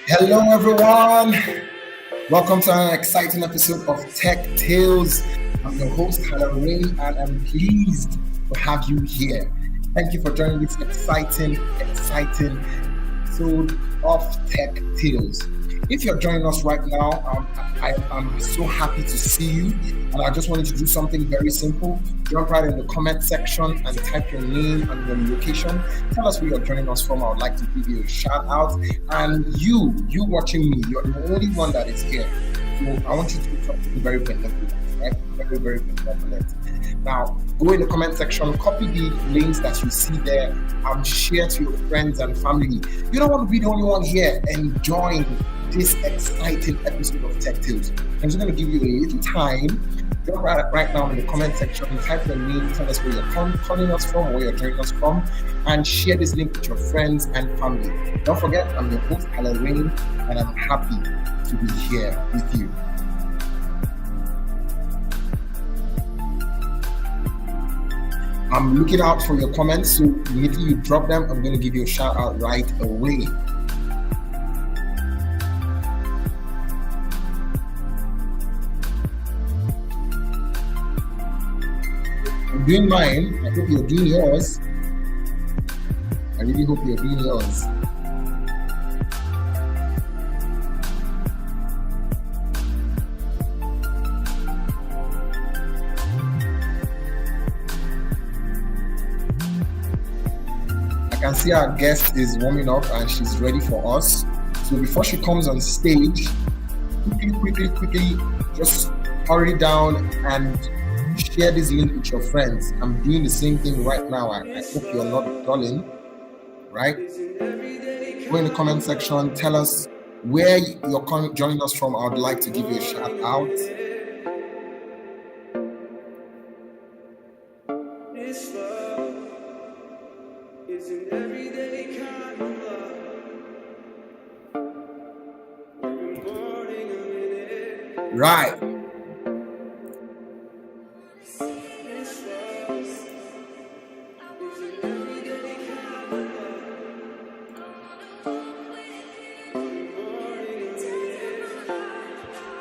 Hello everyone, welcome to an exciting episode of Tech Tales. I'm your host Hallel, and I'm pleased to have you here. Thank you for joining this exciting episode of Tech Tales. If you're joining us right now, I'm so happy to see you, and I just wanted to do something very simple. Jump right in the comment section and type your name and your location. Tell us where you're joining us from. I would like to give you a shout out. And you watching me, you're the only one that is here. So I want you to do something very benevolent, right? Very benevolent. Now, go in the comment section, copy the links that you see there, and share to your friends and family. You don't want to be the only one here enjoying this exciting episode of Tech Tales. I'm just going to give you a little time. Jump right now in the comment section, type your name, tell us where you're calling us from, where you're joining us from, and share this link with your friends and family. Don't forget, I'm your host, Hallel, and I'm happy to be here with you. I'm looking out for your comments, so immediately you drop them, I'm going to give you a shout out right away. I'm doing mine. I hope you're doing yours. I really hope you're doing yours. I can see our guest is warming up and she's ready for us. So before she comes on stage, quickly, just hurry down and share this link with your friends. I'm doing the same thing right now. I hope you're not dulling, right? Go in the comment section, tell us Where you're joining us from, I would like to give you a shout out. Right.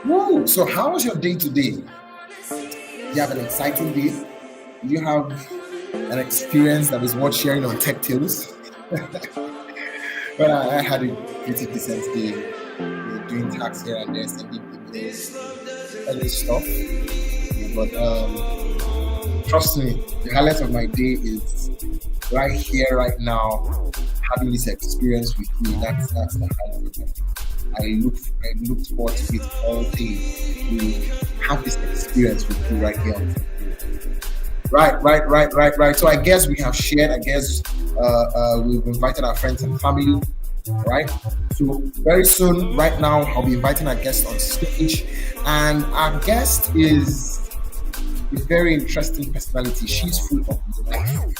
Woo. So how was your day today? Do you have an exciting day? Do you have an experience that is worth sharing on Tech Tales? Well, I had a pretty decent day. Doing tax here and there, sending emails, all this stuff. But trust me, the highlight of my day is right here, right now, having this experience with you. That's the highlight of it. I look forward to it all day. To have this experience with you right here. Right. So I guess we have shared. I guess we've invited our friends and family. Right. So very soon, right now, I'll be inviting our guest on stage, and our guest is a very interesting personality. She's full of life.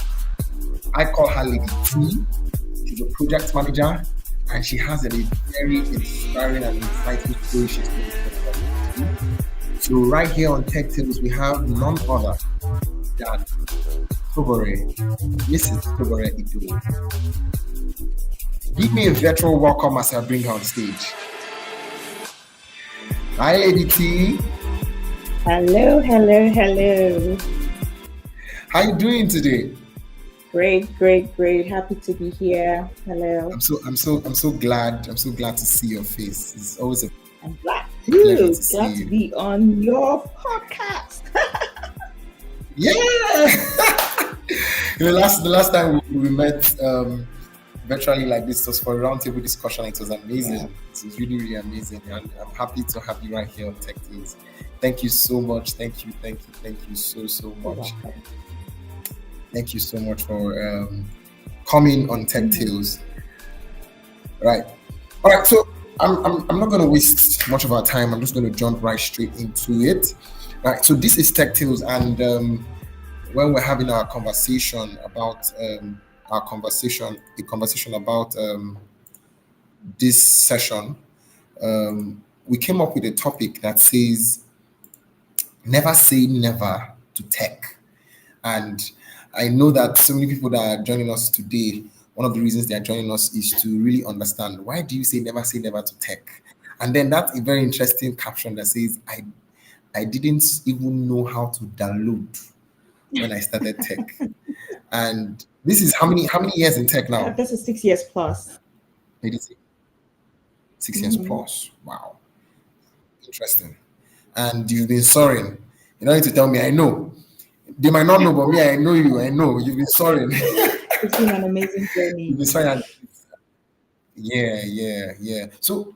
I call her Lady T. She's a project manager, and she has a very inspiring and exciting story she's going to tell. So right here on Tech Tales, we have none other than Tobore, Mrs. Tobore Idowu. Give me a virtual welcome as I bring her on stage. Hi, Lady T. Hello. How you doing today? Great. Happy to be here. Hello. I'm so glad. I'm so glad to see your face. It's always a I'm glad too. Glad to be on your podcast. Yeah. The last time we met virtually like this was for a roundtable discussion. It was amazing. Yeah. It was really amazing, and I'm happy to have you right here on Tech Tales. Thank you so much. Thank you so much. Thank you so much for coming on Tech Tales. Right. All right. So I'm not going to waste much of our time. I'm just going to jump right straight into it. Right. So this is Tech Tales, and when we're having our conversation about a conversation about this session, we came up with a topic that says never say never to tech. And I know that so many people that are joining us today, one of the reasons they are joining us is to really understand, why do you say never to tech? And then that's a very interesting caption that says, I didn't even know how to download when I started tech. And this is how many years in tech now? This is 6 years plus. 6 years plus. Wow. Interesting. And you've been soaring. You don't need to tell me, I know. They might not know, but me, I know you. I know. You've been soaring. It's been an amazing journey. You've been soaring. Yeah. So,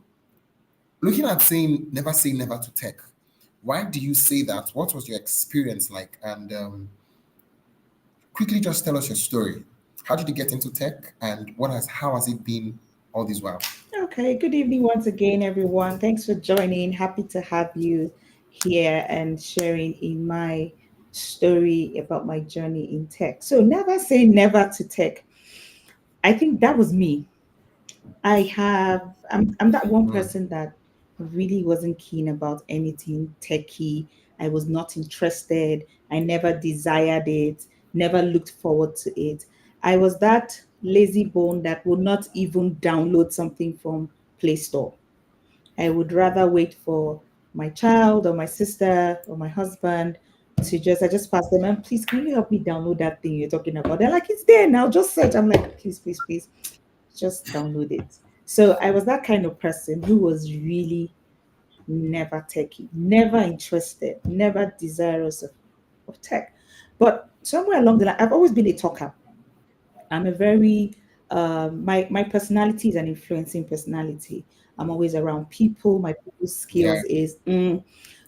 looking at saying never say never to tech, why do you say that? What was your experience like? And quickly just tell us your story. How did you get into tech, and how has it been all this while? Okay, good evening once again, everyone. Thanks for joining. Happy to have you here and sharing in my story about my journey in tech. So never say never to tech. I think that was me. I'm that one person that really wasn't keen about anything techie. I was not interested. I never desired it, never looked forward to it. I was that lazy bone that would not even download something from Play Store. I would rather wait for my child or my sister or my husband I just pass them and please, can you help me download that thing you're talking about? They're like, it's there now, just search. I'm like, please, just download it. So I was that kind of person who was really never techie, never interested, never desirous of tech. But somewhere along the line, I've always been a talker. I'm a very my personality is an influencing personality. I'm always around people. My people skills is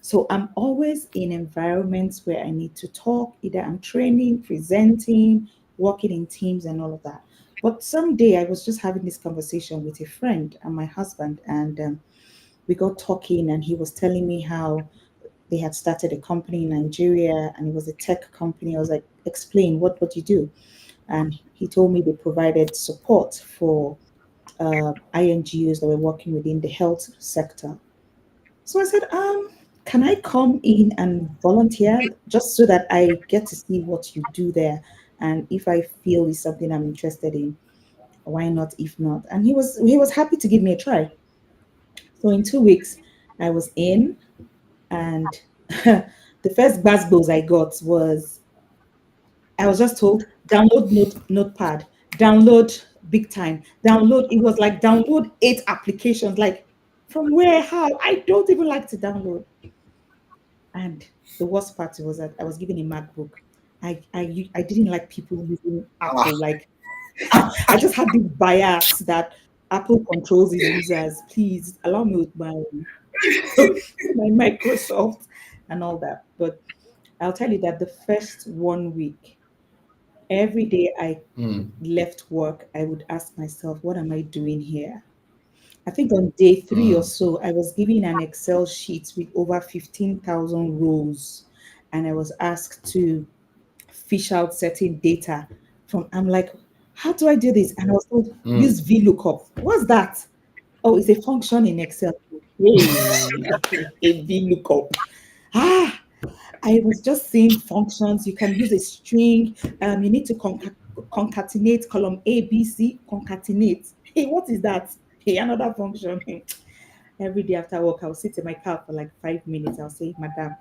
so I'm always in environments where I need to talk. Either I'm training, presenting, working in teams, and all of that. But someday I was just having this conversation with a friend and my husband, and we got talking, and he was telling me how they had started a company in Nigeria, and it was a tech company. I was like, explain, what do you do? And he told me they provided support for INGOs that were working within the health sector. So I said, can I come in and volunteer just so that I get to see what you do there? And if I feel is something I'm interested in, why not? If not, and he was happy to give me a try. So in 2 weeks, I was in, and the first basketballs I got was, I was just told, download notepad, download big time, download. It was like download 8 applications. Like, from where? How? I don't even like to download. And the worst part was that I was given a MacBook. I didn't like people using Ah, Apple. Like, I just had this bias that Apple controls its users. Please allow me with my my Microsoft and all that. But I'll tell you that the first 1 week, every day I mm, left work, I would ask myself, what am I doing here? I think on day three or mm, so, I was given an Excel sheet with over 15,000 rows, and I was asked to fish out certain data from. I'm like, how do I do this? And I was told, mm. use VLOOKUP. What's that? Oh, it's a function in Excel. Hey, a VLOOKUP. Ah, I was just seeing functions. You can use a string. You need to concatenate column A, B, C, concatenate. Hey, what is that? Hey, another function. Every day after work, I'll sit in my car for like 5 minutes. I'll say, Madam,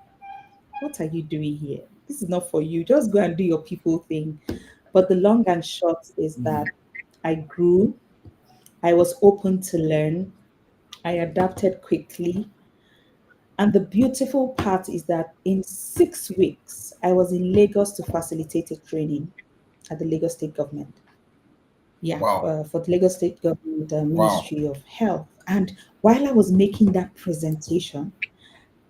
what are you doing here? This is not for you. Just go and do your people thing. But the long and short is that I grew. I was open to learn. I adapted quickly. And the beautiful part is that in 6 weeks, I was in Lagos to facilitate a training at the Lagos State Government. Yeah, Wow. for the Lagos State Government Wow. Ministry of Health. And while I was making that presentation,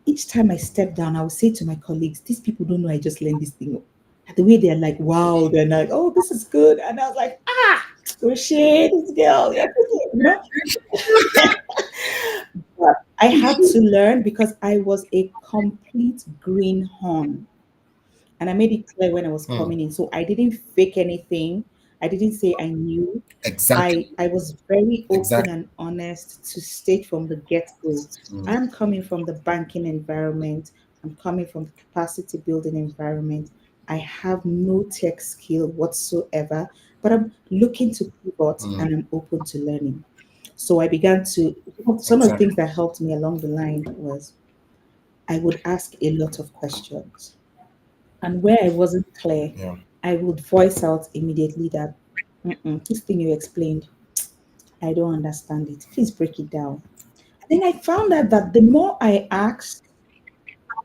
each time I step down, I would say to my colleagues, these people don't know I just learned this thing. And the way they're like, wow, they're like, oh, this is good. And I was like, oh shit, this girl, yeah, But I had to learn because I was a complete greenhorn. And I made it clear when I was Mm. coming in. So I didn't fake anything. I didn't say I knew. Exactly. I was very open Exactly. and honest to state from the get-go. Mm, I'm coming from the banking environment. I'm coming from the capacity building environment. I have no tech skill whatsoever, but I'm looking to pivot mm. and I'm open to learning. So I began to, some of the things Exactly. that helped me along the line was I would ask a lot of questions. And where I wasn't clear, Yeah. I would voice out immediately that, this thing you explained, I don't understand it. Please break it down. And then I found out that the more I asked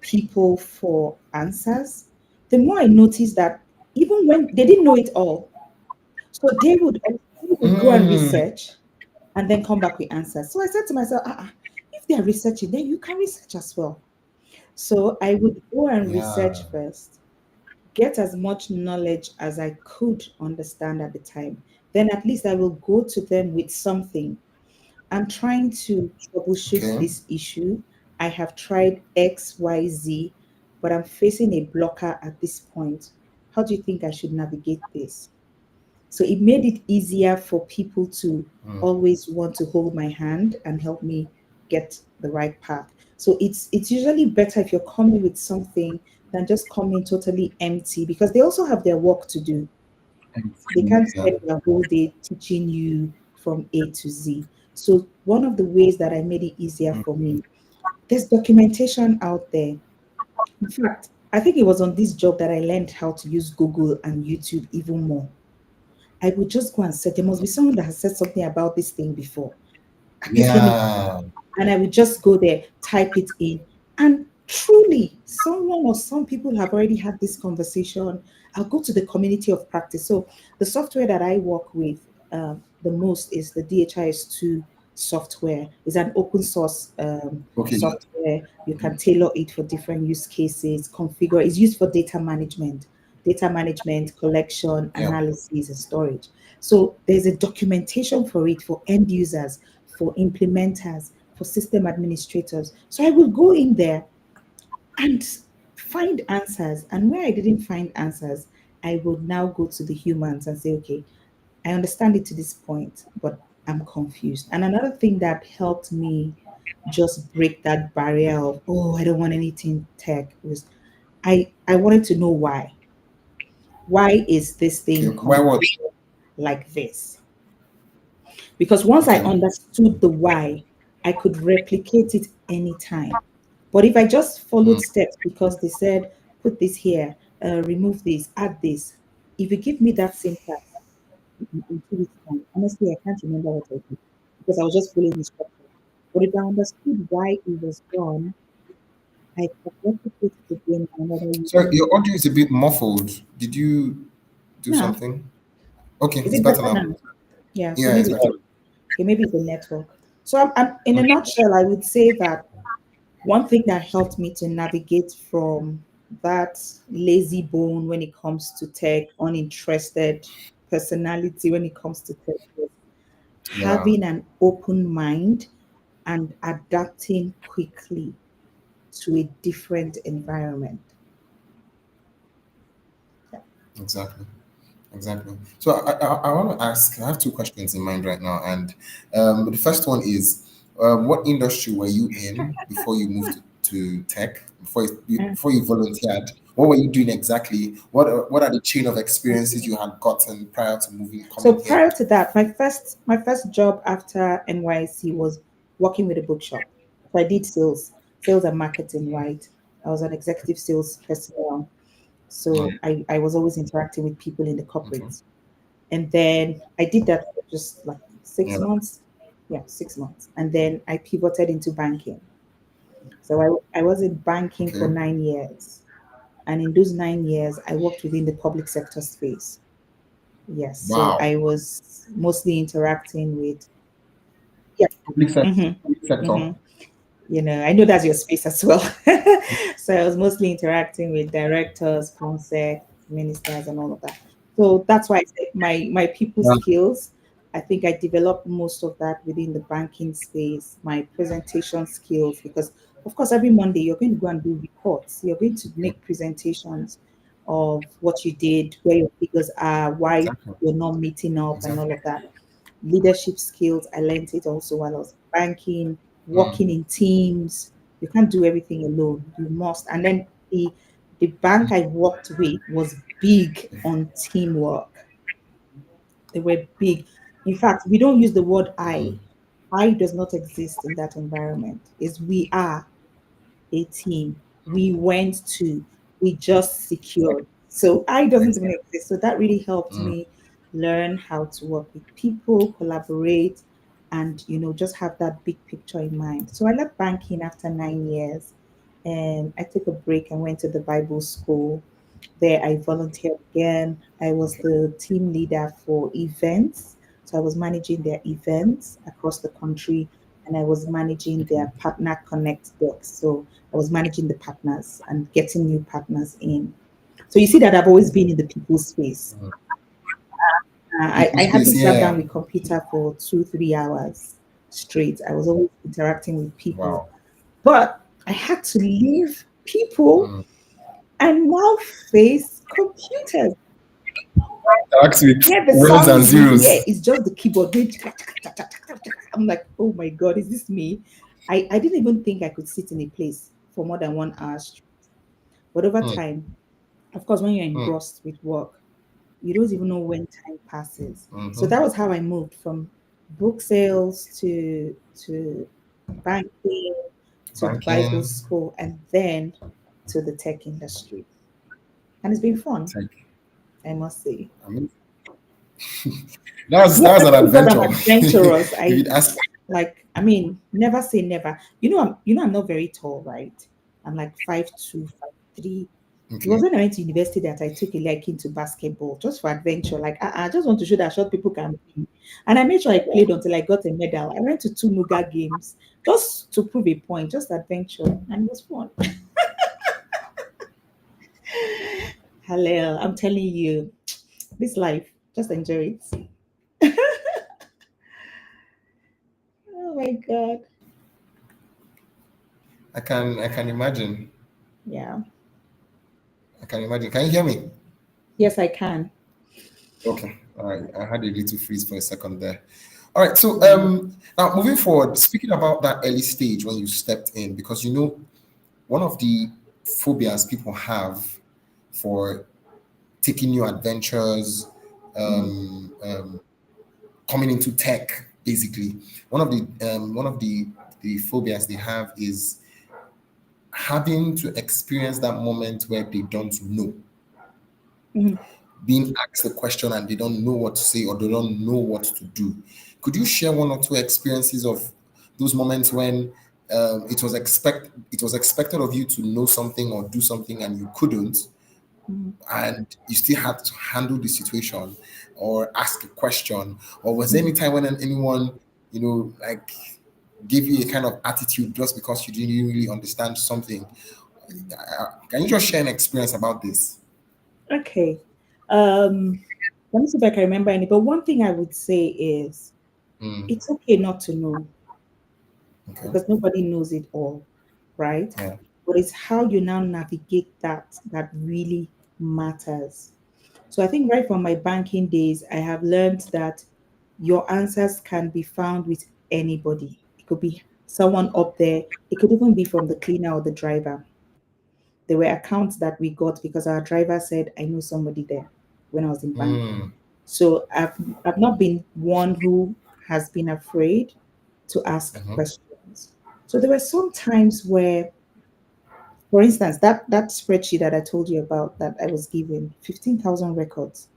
people for answers, the more I noticed that even when they didn't know it all, so they would go and Mm, research and then come back with answers. So I said to myself, if they are researching, then you can research as well. So I would go and yeah. research first, get as much knowledge as I could understand at the time. Then at least I will go to them with something. I'm trying to troubleshoot Okay. this issue. I have tried X, Y, Z, but I'm facing a blocker at this point. How do you think I should navigate this? So it made it easier for people to Mm, always want to hold my hand and help me get the right path. So it's usually better if you're coming with something than just coming totally empty, because they also have their work to do. They can't yeah. spend their whole day teaching you from A to Z. So one of the ways that I made it easier Mm, for me, there's documentation out there. In fact, I think it was on this job that I learned how to use Google and YouTube even more. I would just go and say, there must be someone that has said something about this thing before. At least let me, yeah. and I would just go there, type it in. And truly, someone or some people have already had this conversation. I'll go to the community of practice. So the software that I work with the most is the DHIS2 software. It's an open source Okay. software. You can tailor it for different use cases, configure. It's used for data management. data management, collection, Yeah. analysis, and storage. So there's a documentation for it for end users, for implementers, for system administrators. So I will go in there and find answers. And where I didn't find answers, I would now go to the humans and say, okay, I understand it to this point, but I'm confused. And another thing that helped me just break that barrier of, oh, I don't want anything tech was I wanted to know why. Why is this Okay. thing Why what? configured like this? Because once I Okay. understood the why, I could replicate it anytime. But if I just followed Mm. steps because they said, put this here, remove this, add this, if you give me that same task in 2 weeks' time, honestly, I can't remember what I did because I was just following instructions. But if I understood why it was done, I could replicate it again in another So use. your audio is a bit muffled. Did you do Now, something? Okay, is it's it better better now. now? Yeah, so Yeah, it's maybe better. okay, maybe it's the network. So I'm in a Okay. nutshell, I would say that one thing that helped me to navigate from that lazy bone when it comes to tech, uninterested personality when it comes to tech, was Yeah, having an open mind and adapting quickly to a different environment. exactly. Exactly. So I want to ask, I have two questions in mind right now. And the first one is, what industry were you in before you moved to tech, Mm. before you volunteered? What were you doing exactly? What are the chain of experiences you had gotten prior to So coming here? prior to that, my first job after NYC was working with a bookshop. So I did sales and marketing, right? I was an executive sales personnel. Mm, So I was always interacting with people in the okay. corporates. And then I did that for just like six Yeah. months. Yeah, 6 months. And then I pivoted into banking. So I was in banking for Okay. 9 years. And in those 9 years, I worked within the public sector space. Yes. So Wow. I was mostly interacting with, yeah. Public sector. Public Mm-hmm, sector. mm-hmm. I know that's your space as well. So I was mostly interacting with directors, consec, ministers, and all of that. So that's why I say my people Yeah. skills. I think I developed most of that within the banking space. My presentation skills, because of course every Monday you're going to go and do reports. You're going to make presentations of what you did, where your figures are, why Exactly. you're not meeting up, and Exactly. all of that. Leadership skills, I learned it also while I was banking, Mm, working in teams. You can't do everything alone. You must. And then the bank I worked with was big on teamwork. They were big. In fact, we don't use the word mm, I. I does not exist in that environment. Is we are a team. We went to, we just secured. So I doesn't even exist. So that really helped mm. me learn how to work with people, collaborate, and just have that big picture in mind. So I left banking after 9 years, and I took a break and went to the Bible school. There I volunteered again. I was the team leader for events. So I was managing their events across the country, and I was managing their partner connect decks. So I was managing the partners and getting new partners in. So you see that I've always been in the people space. I People's hardly space, sat down yeah. with computer for 2, 3 hours straight. I was always interacting with people. Wow. But I had to leave people Mm. and now face computers. Interact with Yeah, the ones and sounds you hear zeros. is just the keyboard. I'm like, oh my God, is this me? I didn't even think I could sit in a place for more than 1 hour straight. But over Mm, time, of course, when you're mm, engrossed with work, you don't even know when time passes. So mhm. that was how I moved from book sales to banking to the Bible Banking, school and then to the tech industry. And it's been fun, tech. I must say. I mean, that was an Thank God I'm adventure. adventurous. If you'd ask, I mean, never say never. I'm not very tall, right? I'm like 5'2", 5'3". It okay, was when I went to university that I took a liking to basketball just for adventure. Like, I just want to show that short people can play. And I made sure I played until I got a medal. I went to 2 Nuga games just to prove a point, just adventure. And it was fun. Hallel, I'm telling you, this life, just enjoy it. Oh my God. I can imagine. Yeah. I can imagine. Can you hear me? Yes, I can. Okay. All right. I had a little freeze for a second there. All right. So Mm. now moving forward, speaking about that early stage when you stepped in, because one of the phobias people have for taking new adventures, Mhm. coming into tech, basically. One of the phobias they have is having to experience that moment where they don't know, Mhm. being asked a question and they don't know what to say or they don't know what to do. Could you share one or two experiences of those moments when it was expected of you to know something or do something and you couldn't, Mhm. and you still had to handle the situation or ask a question? Or was there Mhm. any time when anyone, like give you a kind of attitude just because you didn't really understand something? Can you just share an experience about this? Okay. Um, Let me see if I can remember any. But one thing I would say is Mm, it's okay not to know okay. because nobody knows it all, right? Yeah. But it's how you now navigate that really matters. So I think right from my banking days, I have learned that your answers can be found with anybody. It could be someone up there, it could even be from the cleaner or the driver. There were accounts that we got because our driver said, I know somebody there when I was in bank. Mm, So I've not been one who has been afraid to ask mhm. questions. So there were some times where, for instance, that spreadsheet that I told you about that I was given 15,000 records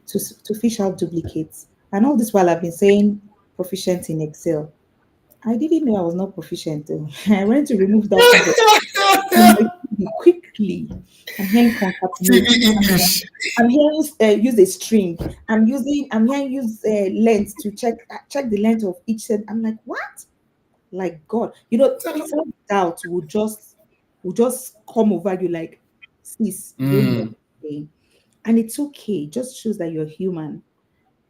to fish out duplicates. And all this while I've been saying proficient in Excel. I didn't know I was not proficient. Though. I went to remove that figure on my TV quickly. I'm hearing concatenate. TV English. I'm hearing use a string. I'm hearing use length to check the length of each set. I'm like, what? Like God, self doubt will just come over you like, sis, you don't know what Mm, you're saying. And it's okay, it just shows that you're human.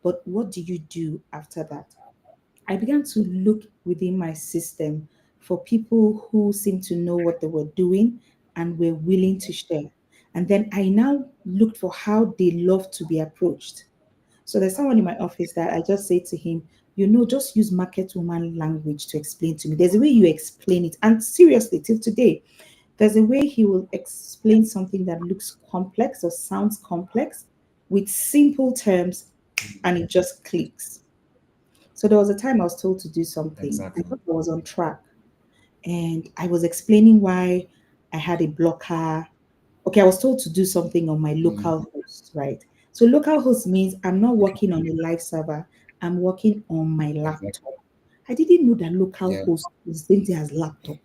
But what do you do after that? I began to look within my system for people who seemed to know what they were doing and were willing to share. And then I now looked for how they love to be approached. So there's someone in my office that I just say to him, just use market woman language to explain to me. There's a way you explain it. And seriously, till today, there's a way he will explain something that looks complex or sounds complex with simple terms and it just clicks. So there was a time I was told to do something. I exactly. thought I was on track and I was explaining why I had a blocker. Okay, I was told to do something on my Mm, local host, right? So local host means I'm not working on a live server, I'm working on my exactly. laptop. I didn't know that local Yeah. host is the same thing as laptop.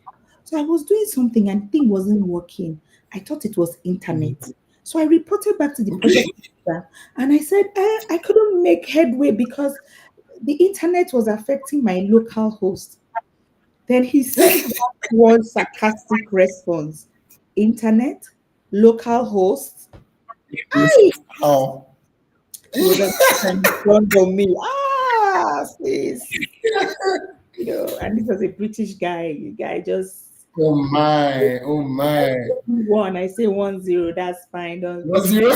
So I was doing something and thing wasn't working. I thought it was internet. Mhm. So I reported back to the project manager and I said, I couldn't make headway because the internet was affecting my local host. Then he sent back one sarcastic response. Internet, local host. Hi. How? He was at in front of me. Ah, sis. And this was a British guy. The guy just Oh my, oh my. one. I say 1-0. That's fine. Don't. Was you?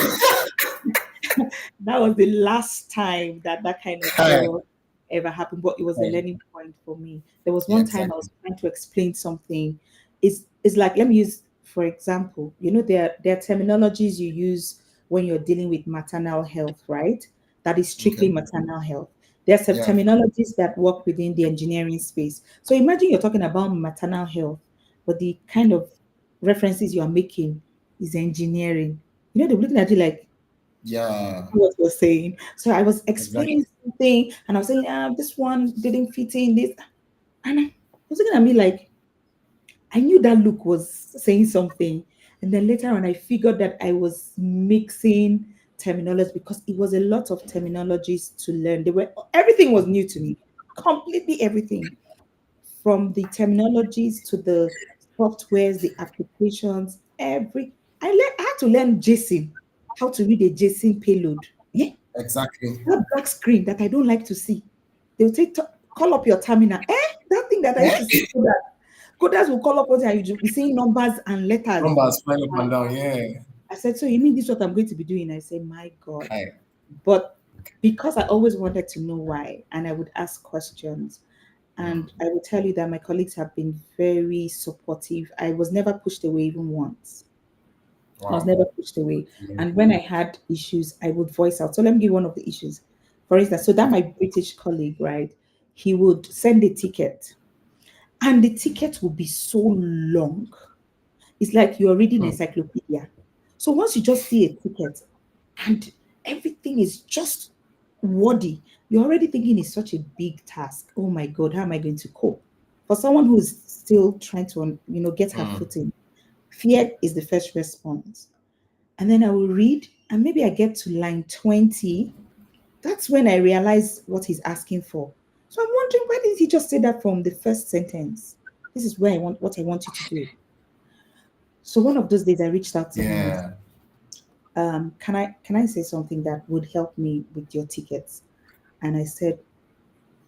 That was the last time that kind of Hi. error ever happened, but it was a Hi. learning point for me. There was Yeah, one time I exactly. was trying to explain something. It's like, let me use for example, there are terminologies you use when you're dealing with maternal health, right? That is strictly Okay. maternal health. There's some Yeah. terminologies that work within the engineering space. So imagine you're talking about maternal health, but the kind of references you are making is engineering. They're looking at you like, Yeah. what you're saying. So I was Exactly. explaining something and I was saying, this one didn't fit in this. And I was looking at me like, I knew that look was saying something. And then later on, I figured that I was mixing terminology because it was a lot of terminologies to learn. Everything was new to me, completely everything from the terminologies to the softwares, the applications, I had to learn JSON. how to read a JSON payload. Yeah, Exactly. that black screen that I don't like to see. They'll say, call up your terminal. That thing that I used to see coders will call up and you'll be seeing numbers and letters. Numbers flying up and down. Yeah. I said, so you mean this is what I'm going to be doing? I said, my God. Hi. But because I always wanted to know why, and I would ask questions, and I will tell you that my colleagues have been very supportive. I was never pushed away even once. I was Wow. never pushed away. And when I had issues, I would voice out. So let me give you one of the issues. For instance, so that my British colleague, right, he would send a ticket, and the ticket would be so long. It's like you're reading encyclopedia. So once you just see a ticket and everything is just wordy, you're already thinking it's such a big task. Oh my God, how am I going to cope? For someone who is still trying to, get her footing, fear is the first response. And then I will read, and maybe I get to line 20. That's when I realize what he's asking for. So I'm wondering, why didn't he just say that from the first sentence? This is where what I want you to do. So one of those days I reached out to him. Can I say something that would help me with your tickets? And I said,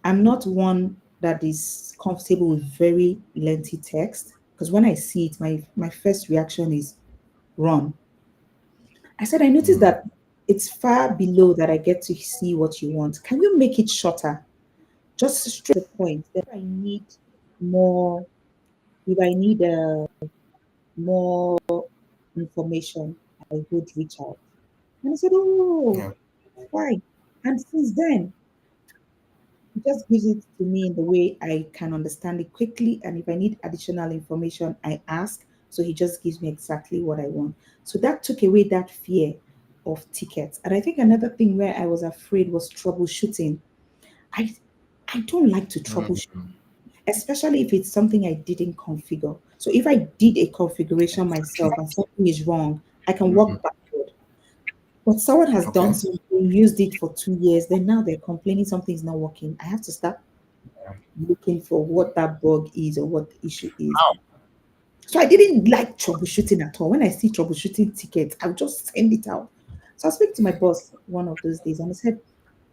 I'm not one that is comfortable with very lengthy text, because when I see it, my first reaction is run. I said, I noticed that it's far below that I get to see what you want. Can you make it shorter? Just straight to the point. If I need more more information, I would reach out. And I said, oh, fine. And since then, he just gives it to me in the way I can understand it quickly. And if I need additional information, I ask. So he just gives me exactly what I want. So that took away that fear of tickets. And I think another thing where I was afraid was troubleshooting. I don't like to troubleshoot, especially if it's something I didn't configure. So if I did a configuration myself and something is wrong, I can walk backward. But someone has done something, used it for 2 years, then now they're complaining something's not working. I have to start looking for what that bug is or what the issue is. So I didn't like troubleshooting at all. When I see troubleshooting tickets, I'll just send it out. So I speak to my boss one of those days and I said,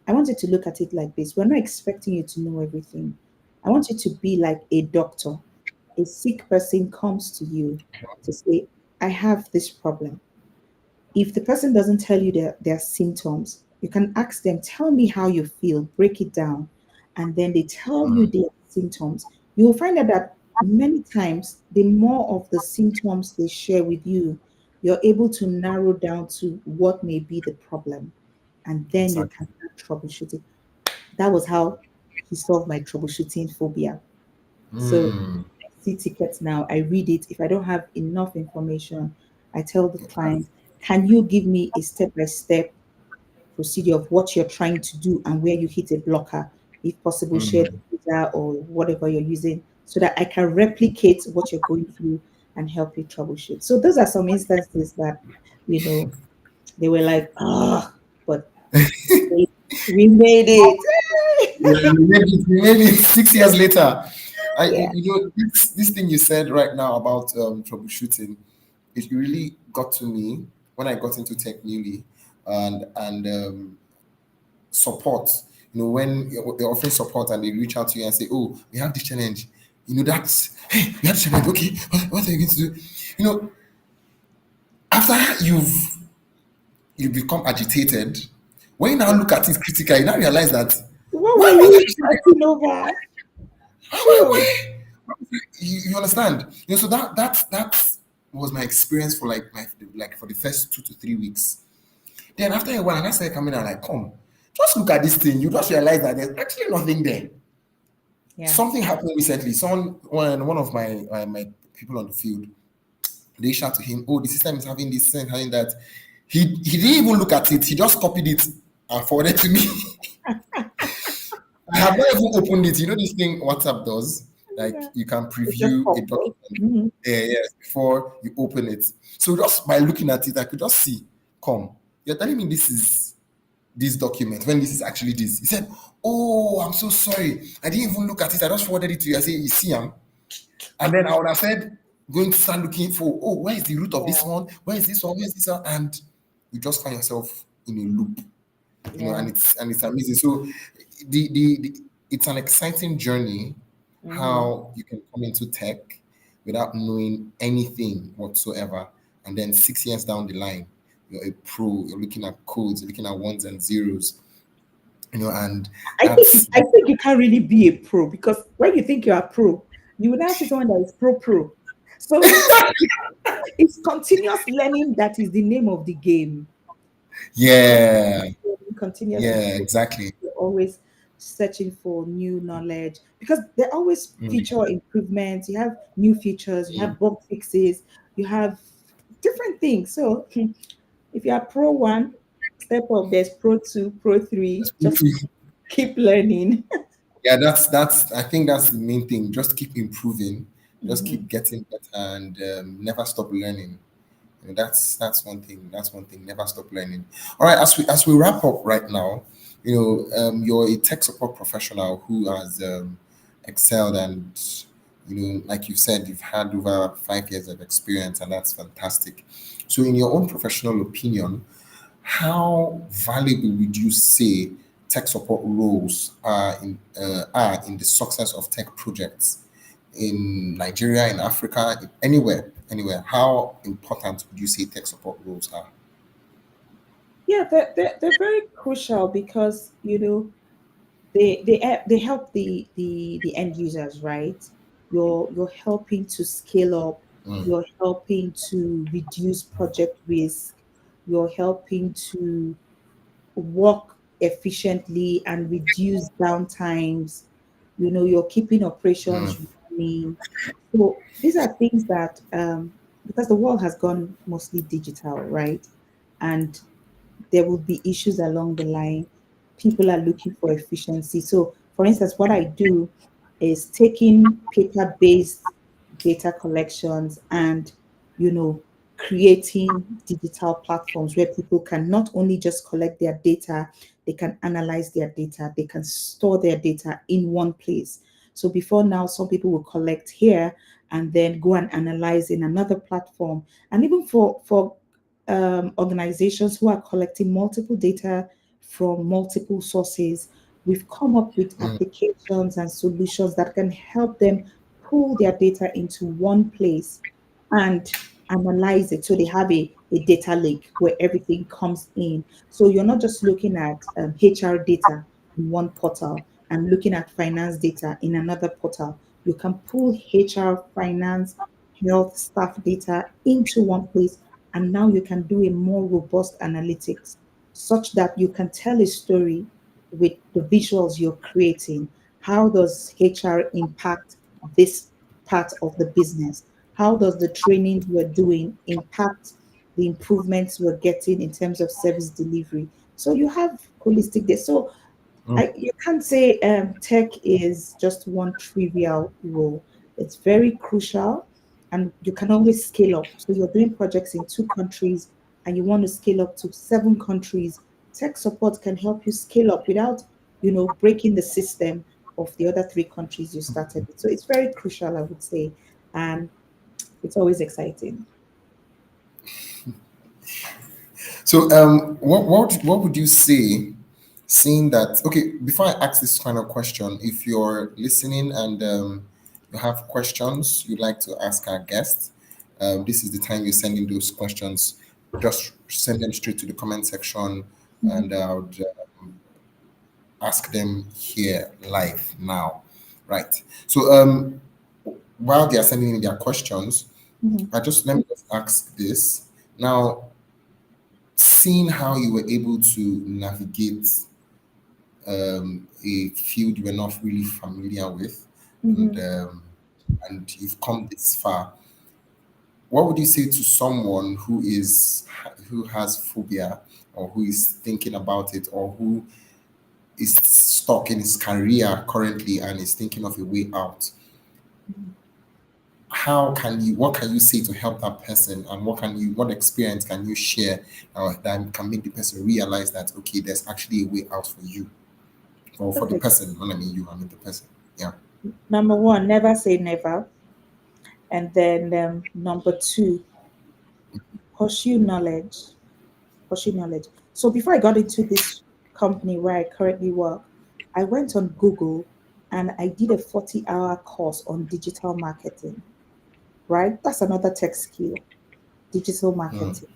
I want you to look at it like this. We're not expecting you to know everything. I want you to be like a doctor. A sick person comes to you to say, I have this problem. If the person doesn't tell you their symptoms, you can ask them, tell me how you feel, break it down. And then they tell you their symptoms. You will find out that many times, the more of the symptoms they share with you, you're able to narrow down to what may be the problem. And then you can troubleshoot it. That was how he solved my troubleshooting phobia. So I see tickets now, I read it. If I don't have enough information, I tell the client, can you give me a step-by-step procedure of what you're trying to do and where you hit a blocker? If possible, share the data or whatever you're using so that I can replicate what you're going through and help you troubleshoot. So those are some instances that, they were like, but we made it. We made it 6 years later. This thing you said right now about troubleshooting, it really got to me when I got into tech newly, and support. When they're offering support and they reach out to you and say, "Oh, we have this challenge." That's hey, we have this challenge. Okay, what are you going to do? After you become agitated, when you now look at it critically, you now realize that what were you fighting over? You understand? So that was my experience for for the first 2 to 3 weeks. Then after a while, and I started coming out like, come, just look at this thing. You just realize that there's actually nothing there. Yeah. Something happened recently. One of my people on the field, they shout to him, "Oh, the system is having this and having that." He didn't even look at it. He just copied it and forwarded to me. I have not even opened it. This thing WhatsApp does? Like you can preview a document before you open it. So just by looking at it, I could just see, come, you're telling me this is this document when this is actually this. He said, "Oh, I'm so sorry. I didn't even look at it. I just forwarded it to you." I said, "You see him?" And then I would have said, going to start looking for, where is the root of this one? Where is this one? Where is this one? And you just find yourself in a loop, Yeah. and it's amazing. So the it's an exciting journey Mm-hmm. how you can come into tech without knowing anything whatsoever, and then 6 years down the line, you're a pro. You're looking at codes, you're looking at ones and zeros, and that's I think you can't really be a pro because when you think you're a pro, you will now see someone that is pro. So it's continuous learning that is the name of the game. yeah, Continuous yeah, improvement. exactly. You're always searching for new knowledge because there are always Mm, feature improvements. You have new features, you mm. have bug fixes, you have different things. So if you are pro one, step up, there's pro two, pro three. Just keep learning. Yeah, that's I think that's the main thing. Just keep improving, just Mhm. keep getting better, and never stop learning. That's one thing. That's one thing. Never stop learning. All right, as we wrap up right now, you're a tech support professional who has excelled, and like you said, you've had over 5 years of experience, and that's fantastic. So, in your own professional opinion, how valuable would you say tech support roles are in the success of tech projects in Nigeria, in Africa, anywhere, anywhere? How important would you say tech support roles are? Yeah, they're very crucial because they help the end users, right? You're helping to scale up, Mm, you're helping to reduce project risk, you're helping to work efficiently and reduce downtimes. You're keeping mm, operations running. So these are things that because the world has gone mostly digital, right? And there will be issues along the line. People are looking for efficiency. So, for instance, what I do is taking paper based data collections and, you know, creating digital platforms where people can not only just collect their data, they can analyze their data, they can store their data in one place. So before now, some people will collect here and then go and analyze in another platform. And even for organizations who are collecting multiple data from multiple sources, we've come up with mm, applications and solutions that can help them pull their data into one place and analyze it. So they have a data lake where everything comes in. So you're not just looking at HR data in one portal and looking at finance data in another portal. You can pull HR, finance, health, staff data into one place, and now you can do a more robust analytics such that you can tell a story with the visuals you're creating. How does HR impact this part of the business? How does the training we're doing impact the improvements we're getting in terms of service delivery? So you have holistic data. So mm, you can't say tech is just one trivial role. It's very crucial, and you can always scale up. So you're doing projects in 2 countries, and you want to scale up to 7 countries. Tech support can help you scale up without, breaking the system of the other 3 countries you started with. So it's very crucial, I would say, and it's always exciting. So, what would you say, seeing that? Okay, before I ask this final question, if you're listening and you have questions you'd like to ask our guest, this is the time you're sending those questions. Just send them straight to the comment section, and I would ask them here live now. Right. So, while they are sending in their questions, Mhm. let me just ask this now. Seeing how you were able to navigate a field you were not really familiar with, and Mhm. um, and you've come this far, what would you say to someone who has phobia, or who is thinking about it, or who is stuck in his career currently and is thinking of a way out? What can you say to help that person, and what experience can you share that can make the person realize that, okay, there's actually a way out for you, or for the Okay. person? When I mean you, I mean the person. Yeah. Number one, never say never. And then number two, pursue knowledge. pursue knowledge. So before I got into this company where I currently work, I went on Google and I did a 40-hour course on digital marketing, right? That's another tech skill, digital Mm. marketing.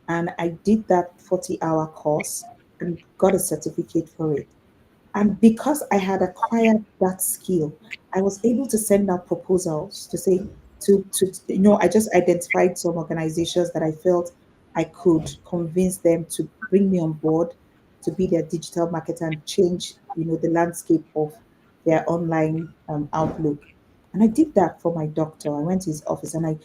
And I did that 40-hour course and got a certificate for it. And because I had acquired that skill, I was able to send out proposals to say, I just identified some organizations that I felt I could convince them to bring me on board to be their digital marketer and change, the landscape of their online outlook. And I did that for my doctor. I went to his office and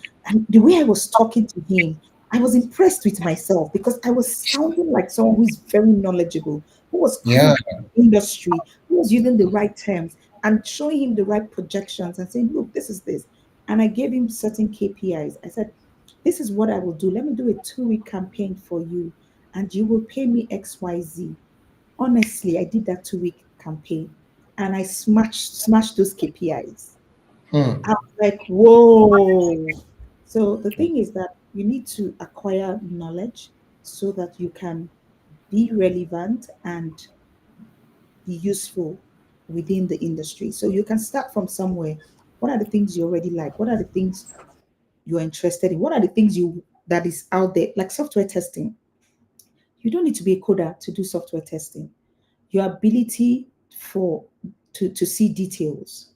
the way I was talking to him, I was impressed with myself because I was sounding like someone who is very knowledgeable, who was coming Yeah. from the industry, who was using the right terms and showing him the right projections and saying, look, this is this. And I gave him certain KPIs. I said, this is what I will do. Let me do a 2-week campaign for you, and you will pay me XYZ. Honestly, I did that 2-week campaign and I smashed those KPIs. Hmm. I was like, whoa. So the thing is that you need to acquire knowledge so that you can be relevant and be useful within the industry. So you can start from somewhere. What are the things you already like? What are the things you're interested in? What are the things you that is out there? Like software testing. You don't need to be a coder to do software testing. Your ability for to see details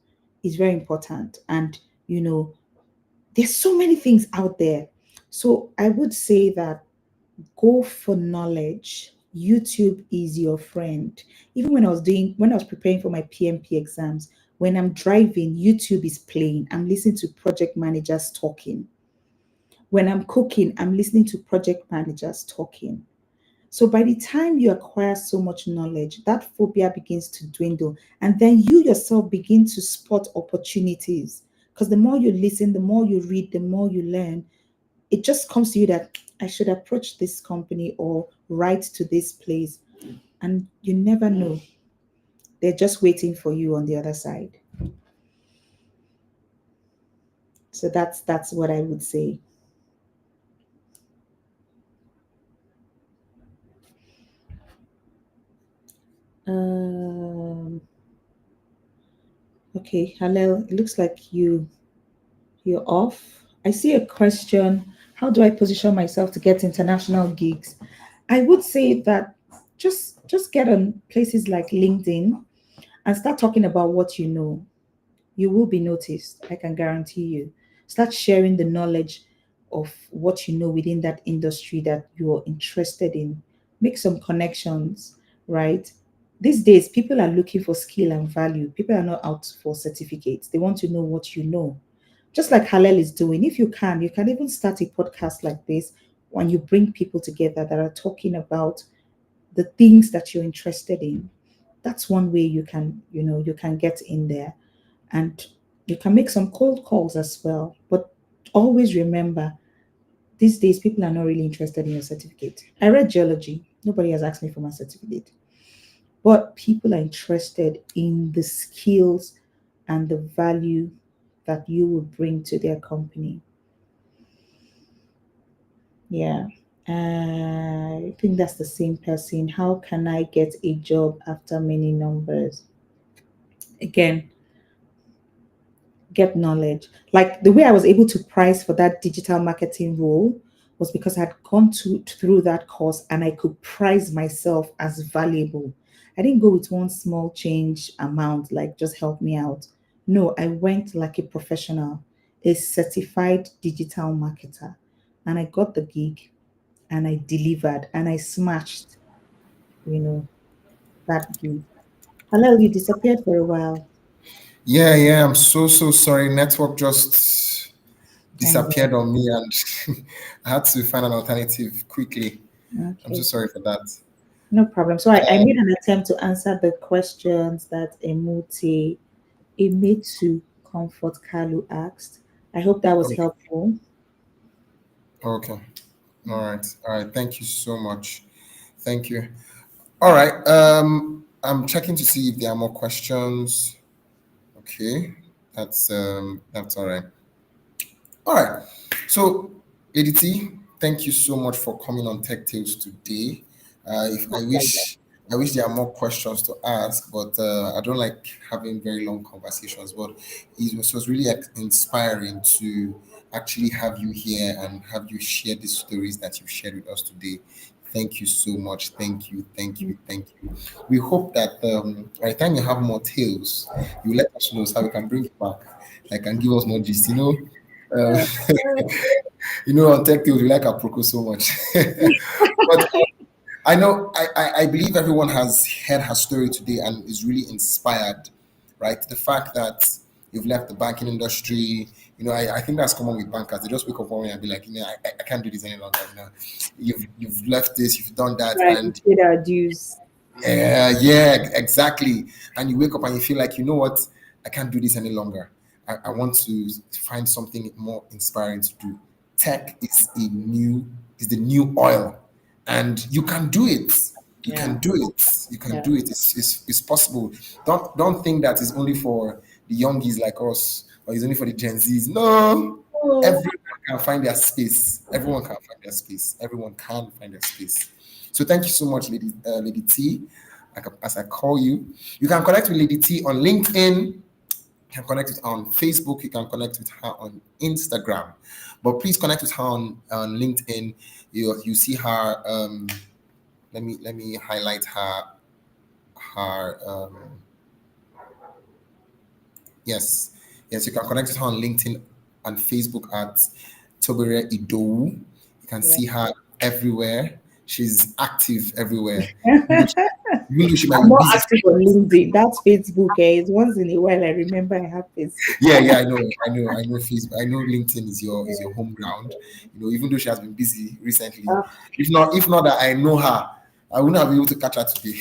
is very important. And you know, there's so many things out there. So I would say that go for knowledge. YouTube is your friend. Even when I was preparing for my PMP exams, when I'm driving, YouTube is playing. I'm listening to project managers talking. When I'm cooking, I'm listening to project managers talking. So by the time you acquire so much knowledge, that phobia begins to dwindle. And then you yourself begin to spot opportunities. Because the more you listen, the more you read, the more you learn, it just comes to you that I should approach this company or write to this place. And you never know. They're just waiting for you on the other side. So that's what I would say. Um, okay, Hallel, it looks like you're off. I see a question. How do I position myself to get international gigs? I would say that just get on places like LinkedIn and start talking about what you know. You will be noticed, I can guarantee you. Start sharing the knowledge of what you know within that industry that you're interested in. Make some connections, right? These days, people are looking for skill and value. People are not out for certificates. They want to know what you know. Just like Hallel is doing. If you can even start a podcast like this when you bring people together that are talking about the things that you're interested in. That's one way you can get in there, and you can make some cold calls as well. But always remember, these days people are not really interested in your certificate. I read geology. Nobody has asked me for my certificate. But people are interested in the skills and the value that you will bring to their company. Yeah. I think that's the same person. How can I get a job after many numbers? Again, get knowledge. Like the way I was able to price for that digital marketing role was because I had gone through that course and I could price myself as valuable. I didn't go with one small change amount, like just help me out. No, I went like a professional, a certified digital marketer. And I got the gig and I delivered and I smashed, you know, that gig. Hello, you disappeared for a while. Yeah, yeah. I'm so sorry. Network just Same here. disappeared on me, and I had to find an alternative quickly. I'm so Okay. sorry for that. No problem. So I Uh, made an attempt to answer the questions that Emetu Comfort Kalu asked. I hope that was okay. helpful. Okay. All right. All right. Thank you so much. Thank you. All right. I'm checking to see if there are more questions. Okay. That's all right. All right. So, ADT. Thank you so much for coming on Tech Tales today. If My pleasure. I wish there are more questions to ask, but I don't like having very long conversations. But it was really inspiring to actually have you here and have you share the stories that you've shared with us today. Thank you so much. Thank you, thank you, thank you. We hope that by the time you have more tales, you let us know so we can bring it back, like and give us more gist. Uh, on Tech Tales we like our Aproko so much. But I know, I believe everyone has heard her story today and is really inspired, right? The fact that you've left the banking industry, I think that's common with bankers. They just wake up one day and be like, I can't do this any longer. You've left this, you've done that, Trying to and pay our dues. yeah, yeah, exactly. And you wake up and you feel like, you know what, I can't do this any longer. I want to find something more inspiring to do. Tech is the new oil, and you can do it. You Yeah. can do it. You can Yeah. do it. It's possible. Don't think that it's only for the youngies like us or it's only for the Gen Zs. No, Oh, everyone can find their space. Everyone can find their space. Everyone can find their space. So thank you so much, Lady T. As I call you, you can connect with Lady T on LinkedIn. You can connect with her on Facebook. You can connect with her on Instagram. But please connect with her on LinkedIn. You see her. Let me highlight her. Yes, yes. You can connect with her on LinkedIn and Facebook at Tobore Idowu. You can yeah. see her everywhere. She's active everywhere. Even though she might I'm be not busy. active on LinkedIn. That's Facebook. It's once in a while I remember I have Facebook. Yeah, yeah, I know Facebook. I know LinkedIn is your home ground. Even though she has been busy recently, Uh, if not that I know her, I wouldn't have been able to catch her today.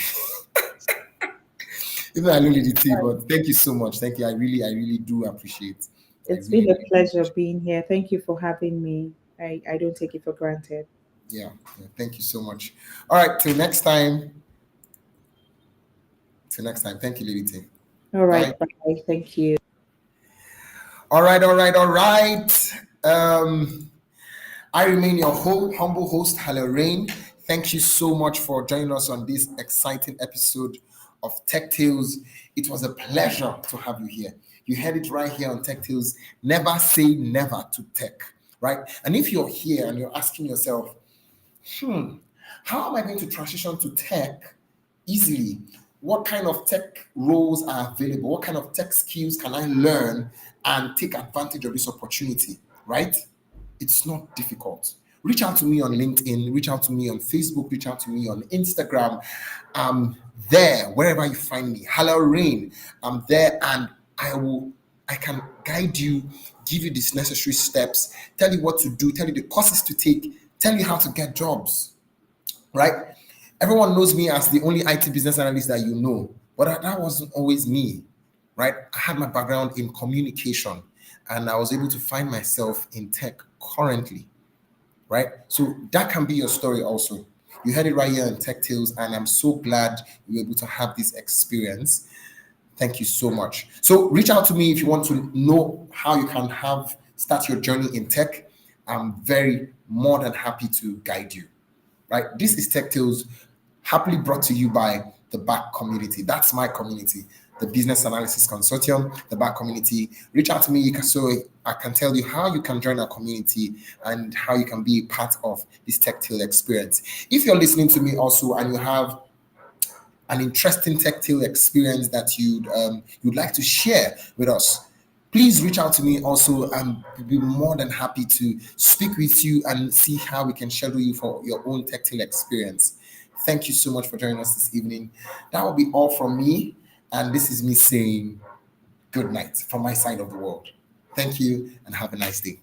Even I know Lady T, but thank you so much. Thank you. I really do appreciate. I it's really, been a really do pleasure appreciate. being here. Thank you for having me. I don't take it for granted. Yeah, yeah, thank you so much. All right, till next time. Till next time. Thank you, Lady T. All Bye. right, bye. Thank you. All right, all right, all right. I remain your humble host, Hallel Rain. Thank you so much for joining us on this exciting episode of Tech Tales. It was a pleasure to have you here. You heard it right here on Tech Tales. Never say never to tech, right? And if you're here and you're asking yourself, how am I going to transition to tech easily? What kind of tech roles are available? What kind of tech skills can I learn and take advantage of this opportunity, right? It's not difficult. Reach out to me on LinkedIn, reach out to me on Facebook, reach out to me on Instagram. I'm there wherever you find me. Hello, Rain. I'm there and I can guide you, give you these necessary steps, tell you what to do, tell you the courses to take, tell you how to get jobs, right? Everyone knows me as the only IT business analyst that you know, but that wasn't always me, right? I had my background in communication and I was able to find myself in tech currently, right? So that can be your story also. You heard it right here in Tech Tales, and I'm so glad you were able to have this experience. Thank you so much. So reach out to me if you want to know how you can start your journey in tech. I'm very more than happy to guide you. Right? This is Tech Tales, happily brought to you by the BAC community. That's my community, the Business Analysis Consortium, the BAC community. Reach out to me so I can tell you how you can join our community and how you can be a part of this Tech Tale experience. If you're listening to me also and you have an interesting tactile experience that you'd like to share with us, please reach out to me also and be more than happy to speak with you and see how we can schedule you for your own tactile experience. Thank you so much for joining us this evening. That will be all from me, and this is me saying good night from my side of the world. Thank you and have a nice day.